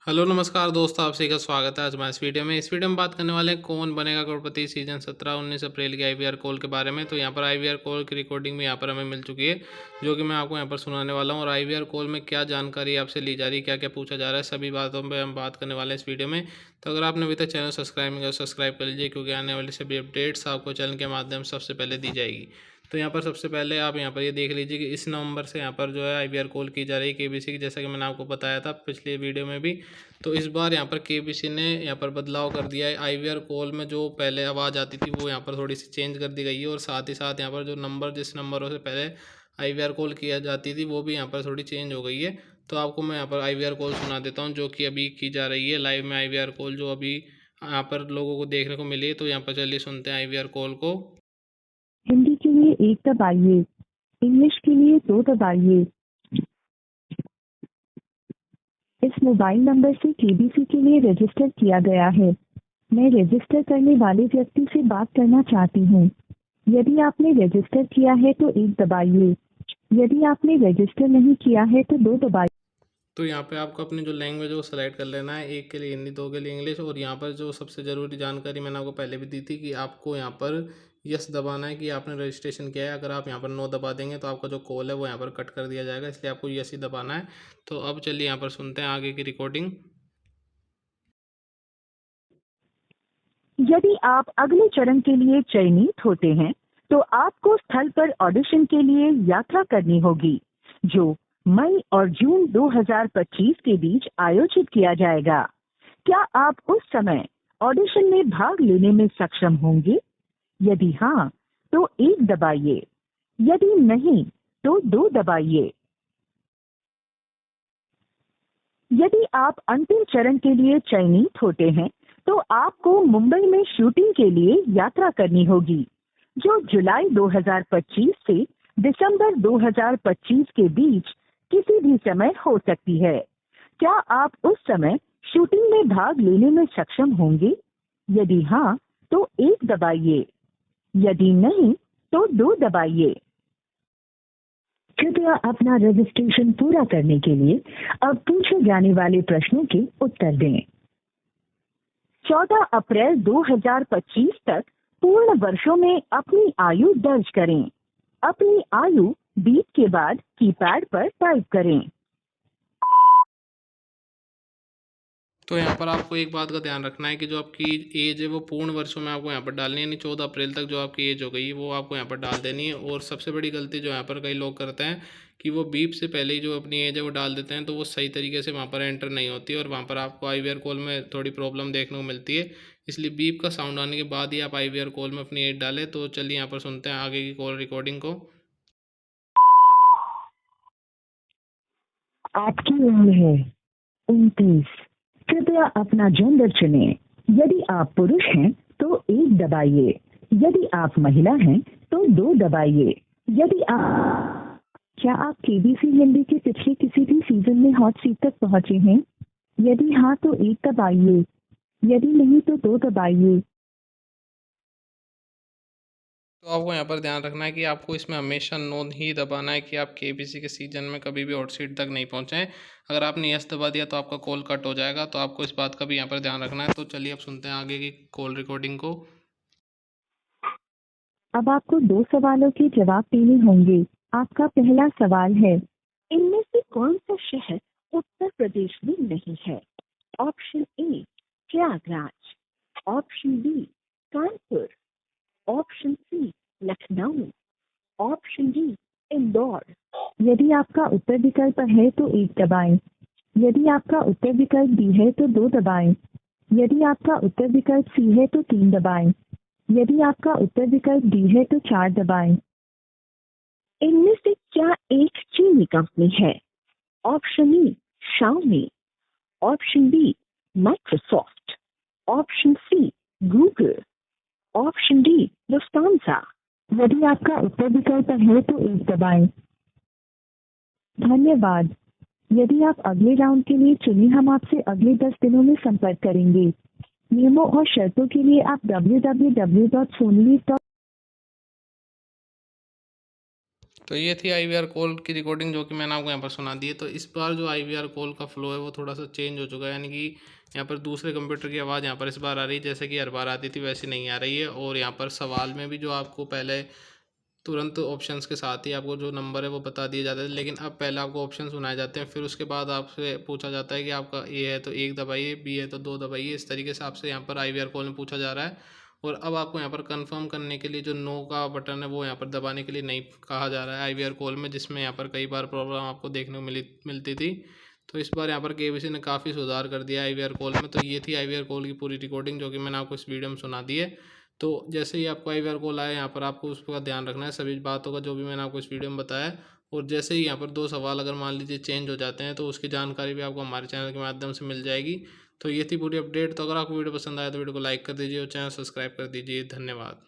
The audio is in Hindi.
हेलो नमस्कार दोस्तों, आप सभी का स्वागत है आज हमारे इस वीडियो में बात करने वाले हैं कौन बनेगा करोड़पति सीजन 17 19 अप्रैल की आईवीआर कॉल के बारे में। तो यहाँ पर आईवीआर कॉल की रिकॉर्डिंग भी यहाँ पर हमें मिल चुकी है, जो कि मैं आपको यहाँ पर सुनाने वाला हूँ। और आईवीआर कॉल में क्या जानकारी आपसे ली जा रही है, क्या क्या पूछा जा रहा है, सभी बातों पर हम बात करने वाले हैं इस वीडियो में। तो अगर आपने अभी तक चैनल सब्सक्राइब नहीं किया सब्सक्राइब कर लीजिए, क्योंकि आने वाली सभी अपडेट्स आपको चैनल के माध्यम से सबसे पहले दी जाएगी। तो यहाँ पर सबसे पहले आप यहाँ पर ये देख लीजिए कि इस नवंबर से यहाँ पर जो है आईवीआर कॉल की जा रही है केबीसी की, जैसा कि मैंने आपको बताया था पिछले वीडियो में भी। तो इस बार यहाँ पर केबीसी ने यहाँ पर बदलाव कर दिया है। आईवीआर कॉल में जो पहले आवाज़ आती थी वो यहाँ पर थोड़ी सी चेंज कर दी गई है, और साथ ही साथ यहाँ पर जो नंबर जिस नंबरों से पहले आईवीआर कॉल किया जाती थी वो भी यहाँ पर थोड़ी चेंज हो गई है। तो आपको मैं यहाँ पर आईवीआर कॉल सुना देता हूँ जो कि अभी की जा रही है लाइव में। आईवीआर कॉल जो अभी यहाँ पर लोगों को देखने को मिली है, तो यहाँ पर चलिए सुनते हैं आईवीआर कॉल को। हिंदी के लिए 1 दबाइए, इंग्लिश के लिए 2 दबाइए। इस मोबाइल नंबर से केबीसी के लिए रजिस्टर किया गया है। मैं रजिस्टर करने वाले व्यक्ति से बात करना चाहती हूँ। यदि आपने रजिस्टर किया है तो 1 दबाइए। यदि आपने रजिस्टर नहीं किया है तो 2 दबाइए। तो यहाँ पे आपको अपनी जो लैंग्वेज है वो सेलेक्ट कर लेना है, एक के लिए हिंदी, दो के लिए इंग्लिश। और यहाँ पर जो सबसे ज़रूरी जानकारी मैंने आपको पहले भी दी थी कि आपको यहाँ पर यस दबाना है कि आपने रजिस्ट्रेशन किया है। अगर आप यहाँ पर नो दबा देंगे तो आपका जो कॉल है वो यहाँ पर कट कर दिया जाएगा, इसलिए आपको यस ही दबाना है। तो अब चलिए यहाँ पर सुनते हैं आगे की रिकॉर्डिंग। यदि आप अगले चरण के लिए चयनित होते हैं तो आपको स्थल पर ऑडिशन के लिए यात्रा करनी होगी, जो मई और जून 2025 के बीच आयोजित किया जाएगा। क्या आप उस समय ऑडिशन में भाग लेने में सक्षम होंगे? यदि हाँ, तो 1 दबाइए। यदि नहीं, तो 2 दबाइए। यदि आप अंतिम चरण के लिए चयनित होते हैं तो आपको मुंबई में शूटिंग के लिए यात्रा करनी होगी, जो जुलाई 2025 से दिसंबर 2025 के बीच किसी भी समय हो सकती है। क्या आप उस समय शूटिंग में भाग लेने में सक्षम होंगे? यदि हाँ, तो 1 दबाइए। यदि नहीं, तो 2 दबाइए। कृपया अपना रजिस्ट्रेशन पूरा करने के लिए अब पूछे जाने वाले प्रश्नों के उत्तर दें। 14 अप्रैल 2025 तक पूर्ण वर्षों में अपनी आयु दर्ज करें। अपनी आयु बीप के बाद कीपैड पर टाइप करें। तो यहाँ पर आपको एक बात का ध्यान रखना है कि जो आपकी एज है वो पूर्ण वर्षों में आपको यहाँ पर डालनी है, यानी 14 अप्रैल तक जो आपकी एज हो गई है वो आपको यहाँ पर डाल देनी है। और सबसे बड़ी गलती जो यहाँ पर कई लोग करते हैं कि वो बीप से पहले ही जो अपनी एज है वो डाल देते हैं, तो वो सही तरीके से वहाँ पर एंटर नहीं होती, और वहाँ पर आपको आईवीआर कॉल में थोड़ी प्रॉब्लम देखने को मिलती है। इसलिए बीप का साउंड आने के बाद ही आप आईवीआर कॉल में अपनी एज डालें। तो चलिए यहाँ पर सुनते हैं आगे की कॉल रिकॉर्डिंग को। आपकी उम्र है 29। कृपया अपना जेंडर चुनें। यदि आप पुरुष हैं तो 1 दबाइए। यदि आप महिला हैं तो 2 दबाइए। यदि आप क्या आप केबीसी हिंदी के पिछले किसी भी सीजन में हॉट सीट तक पहुंचे हैं? यदि हाँ, तो 1 दबाइए। यदि नहीं, तो 2 दबाइए। तो आपको यहाँ पर ध्यान रखना है कि आपको इसमें हमेशा नो ही दबाना है कि आप केबीसी के सीजन में कभी भी हॉट सीट तक नहीं पहुँचे हैं। अगर आपने यस दबा दिया तो आपका कॉल कट हो जाएगा, तो आपको इस बात का भी यहाँ पर ध्यान रखना है। तो चलिए अब सुनते हैं आगे की कॉल रिकॉर्डिंग को। अब आपको 2 सवालों के जवाब देने होंगे। आपका पहला सवाल है, इनमें से कौन सा शहर उत्तर प्रदेश में नहीं है? Option A Prayagraj, option B Kanpur, option C Lucknow, option D Indore. यदि आपका उत्तर विकल्प है तो 1 दबाएं। यदि आपका उत्तर विकल्प बी है तो 2 दबाएं। यदि आपका उत्तर विकल्प सी है तो 3 दबाएं। यदि आपका उत्तर विकल्प डी है तो 4 दबाएं। इनमें से क्या एक चीनी कंपनी है? Option E Xiaomi, option B Microsoft, option C Google, option D Lufthansa. यदि आपका उत्तर विकल्प है तो 1 दबाएं। धन्यवाद। यदि आप अगले राउंड के लिए चुने, हम आपसे अगले 10 दिनों में संपर्क करेंगे। नियमों और शर्तों के लिए आप www.sonly तो ये थी IVR कॉल की रिकॉर्डिंग जो कि मैंने आपको यहाँ पर सुना दी है। तो इस बार जो IVR कॉल का फ्लो है वो थोड़ा सा चेंज हो चुका है, यानी कि यहाँ पर दूसरे कंप्यूटर की आवाज़ यहाँ पर इस बार आ रही है, जैसे कि हर बार आती थी वैसी नहीं आ रही है। और यहाँ पर सवाल में भी जो आपको पहले तुरंत ऑप्शंस के साथ ही आपको जो नंबर है वो बता दिए जाते थे, लेकिन अब पहले आपको ऑप्शन सुनाए जाते हैं, फिर उसके बाद आपसे पूछा जाता है कि आपका ए है तो 1 दबाइए, बी है तो 2 दबाइए। इस तरीके से आपसे यहाँ पर IVR कॉल में पूछा जा रहा है। और अब आपको यहाँ पर कंफर्म करने के लिए जो नो का बटन है वो यहाँ पर दबाने के लिए नहीं कहा जा रहा है IVR कॉल में, जिसमें यहाँ पर कई बार प्रॉब्लम आपको देखने को मिलती थी। तो इस बार यहाँ पर KBC ने काफ़ी सुधार कर दिया IVR कॉल में। तो ये थी IVR कॉल की पूरी रिकॉर्डिंग जो कि मैंने आपको इस वीडियो में सुना दी है। तो जैसे ही आपको IVR कॉल आए, यहाँ पर आपको उसका ध्यान रखना है सभी बातों का जो भी मैंने आपको इस वीडियो में बताया है। और जैसे ही यहाँ पर 2 सवाल अगर मान लीजिए चेंज हो जाते हैं तो उसकी जानकारी भी आपको हमारे चैनल के माध्यम से मिल जाएगी। तो ये थी पूरी अपडेट। तो अगर आपको वीडियो पसंद आया तो वीडियो को लाइक कर दीजिए और चैनल सब्सक्राइब कर दीजिए। धन्यवाद।